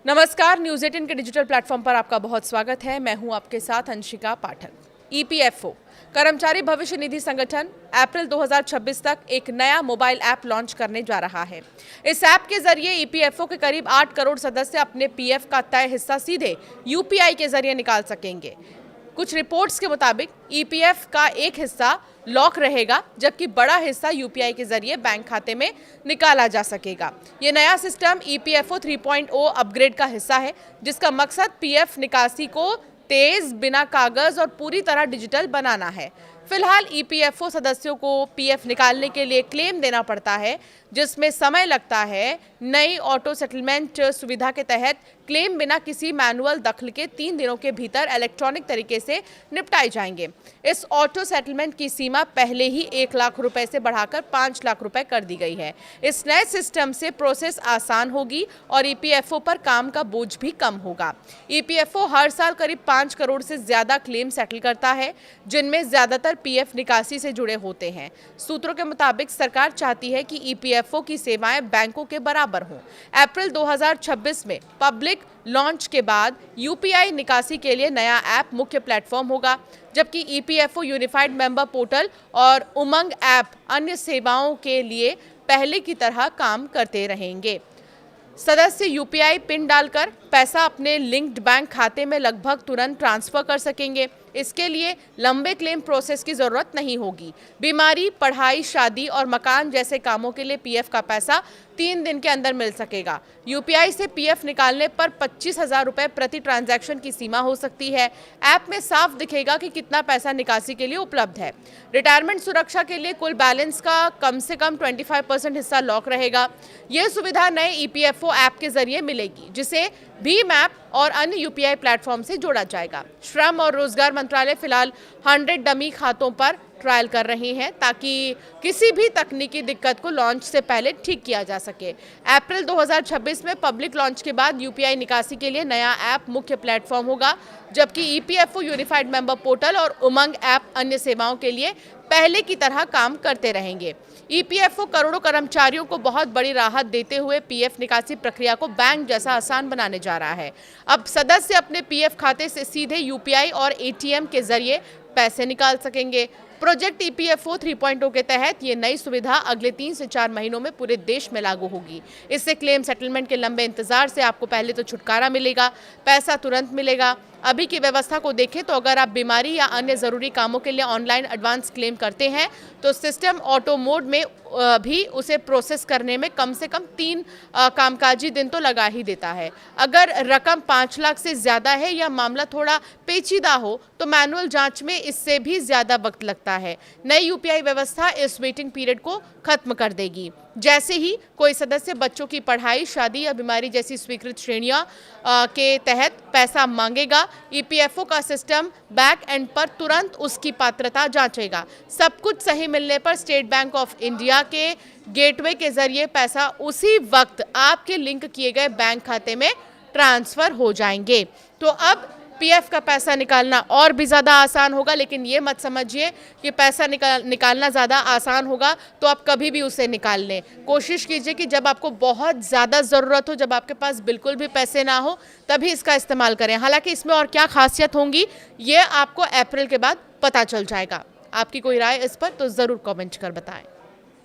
नमस्कार, न्यूज़ 18 के digital platform पर आपका बहुत स्वागत है। मैं हूं आपके साथ अंशिका पाठक। ईपीएफओ कर्मचारी भविष्य निधि संगठन अप्रैल 2026 तक एक नया मोबाइल ऐप लॉन्च करने जा रहा है। इस ऐप के जरिए ईपीएफओ के करीब 8 करोड़ सदस्य अपने पीएफ का तय हिस्सा सीधे यूपीआई के जरिए निकाल सकेंगे। कुछ रिपोर्ट्स के मुताबिक ईपीएफ का एक हिस्सा लॉक रहेगा, जबकि बड़ा हिस्सा यूपीआई के जरिए बैंक खाते में निकाला जा सकेगा। ये नया सिस्टम ईपीएफओ 3.0 अपग्रेड का हिस्सा है, जिसका मकसद पीएफ निकासी को तेज, बिना कागज और पूरी तरह डिजिटल बनाना है। फिलहाल ईपीएफओ सदस्यों को पीएफ निकालने के लिए क्लेम देना पड़ता है, जिसमें समय लगता है। नई ऑटो सेटलमेंट सुविधा के तहत क्लेम बिना किसी मैनुअल दखल के 3 दिनों के भीतर इलेक्ट्रॉनिक तरीके से निपटाए जाएंगे। इस ऑटो सेटलमेंट की सीमा पहले ही 1 लाख रुपए से बढ़ाकर 5 लाख रुपए कर दी गई है। इस नए सिस्टम से प्रोसेस आसान होगी और ईपीएफओ पर काम का बोझ भी कम होगा। ईपीएफओ हर साल करीब 5 करोड़ से ज्यादा क्लेम सेटल करता है, जिनमें ज्यादातर पीएफ निकासी से जुड़े होते हैं। सूत्रों के मुताबिक सरकार चाहती है कि ईपीएफओ की सेवाएं बैंकों के बराबर हों। अप्रैल 2026 में पब्लिक लॉन्च के बाद यूपीआई निकासी के लिए नया ऐप मुख्य प्लेटफॉर्म होगा, जबकि ईपीएफओ यूनिफाइड मेंबर पोर्टल और उमंग ऐप अन्य सेवाओं के लिए पहले की तरह काम करते रहेंगे। सदस्य यूपीआई पिन डालकर पैसा अपने लिंक्ड बैंक खाते में लगभग तुरंत ट्रांसफर कर सकेंगे। इसके लिए लंबे क्लेम प्रोसेस की जरूरत नहीं होगी। बीमारी, पढ़ाई, शादी और मकान जैसे कामों के लिए पीएफ का पैसा 3 दिन के अंदर मिल सकेगा। यूपीआई से पीएफ निकालने पर 25,000 रुपए प्रति ट्रांजैक्शन की सीमा हो सकती है। ऐप में साफ दिखेगा कि कितना पैसा निकासी के लिए उपलब्ध है। रिटायरमेंट सुरक्षा के लिए कुल बैलेंस का कम से कम 25% हिस्सा लॉक रहेगा। यह सुविधा नए ईपीएफओ ऐप के जरिए मिलेगी, जिसे भीम ऐप और अन्य यूपीआई प्लेटफॉर्म से जोड़ा जाएगा। श्रम और रोजगार मंत्रालय फिलहाल 100 डमी खातों पर ट्रायल कर रहे हैं, ताकि किसी भी तकनीकी दिक्कत को लॉन्च से पहले ठीक किया जा सके। अप्रैल 2026 में पब्लिक लॉन्च के बाद यूपीआई निकासी के लिए नया ऐप मुख्य प्लेटफॉर्म होगा, जबकि ईपीएफओ यूनिफाइड मेंबर पोर्टल और उमंग ऐप अन्य सेवाओं के लिए पहले की तरह काम करते रहेंगे। ईपीएफओ करोड़ों कर्मचारियों को बहुत बड़ी राहत देते हुए पीएफ निकासी प्रक्रिया को बैंक जैसा आसान बनाने जा रहा है। अब सदस्य अपने पीएफ खाते से सीधे यूपीआई और एटीएम के जरिए पैसे निकाल सकेंगे। प्रोजेक्ट ईपीएफओ 3.0 के तहत ये नई सुविधा अगले 3 से 4 महीनों में पूरे देश में लागू होगी। इससे क्लेम सेटलमेंट के लंबे इंतजार से आपको पहले तो छुटकारा मिलेगा, पैसा तुरंत मिलेगा। अभी की व्यवस्था को देखें तो अगर आप बीमारी या अन्य ज़रूरी कामों के लिए ऑनलाइन एडवांस क्लेम करते हैं, तो सिस्टम ऑटो मोड में भी उसे प्रोसेस करने में कम से कम 3 कामकाजी दिन तो लगा ही देता है। अगर रकम 5 लाख से ज़्यादा है या मामला थोड़ा पेचीदा हो, तो मैनुअल जांच में इससे भी ज़्यादा वक्त लगता है। नई यूपीआई व्यवस्था इस वेटिंग पीरियड को खत्म कर देगी। जैसे ही कोई सदस्य बच्चों की पढ़ाई, शादी या बीमारी जैसी स्वीकृत श्रेणियों के तहत पैसा मांगेगा, ईपीएफओ का सिस्टम बैक एंड पर तुरंत उसकी पात्रता जांचेगा। सब कुछ सही मिलने पर स्टेट बैंक ऑफ इंडिया के गेटवे के जरिए पैसा उसी वक्त आपके लिंक किए गए बैंक खाते में ट्रांसफर हो जाएंगे। तो अब पीएफ का पैसा निकालना और भी ज़्यादा आसान होगा, लेकिन ये मत समझिए कि पैसा निकालना ज़्यादा आसान होगा तो आप कभी भी उसे निकाल लें। कोशिश कीजिए कि जब आपको बहुत ज़्यादा ज़रूरत हो, जब आपके पास बिल्कुल भी पैसे ना हो, तभी इसका इस्तेमाल करें। हालांकि इसमें और क्या खासियत होंगी, ये आपको अप्रैल के बाद पता चल जाएगा। आपकी कोई राय इस पर तो ज़रूर कमेंट कर बताएं।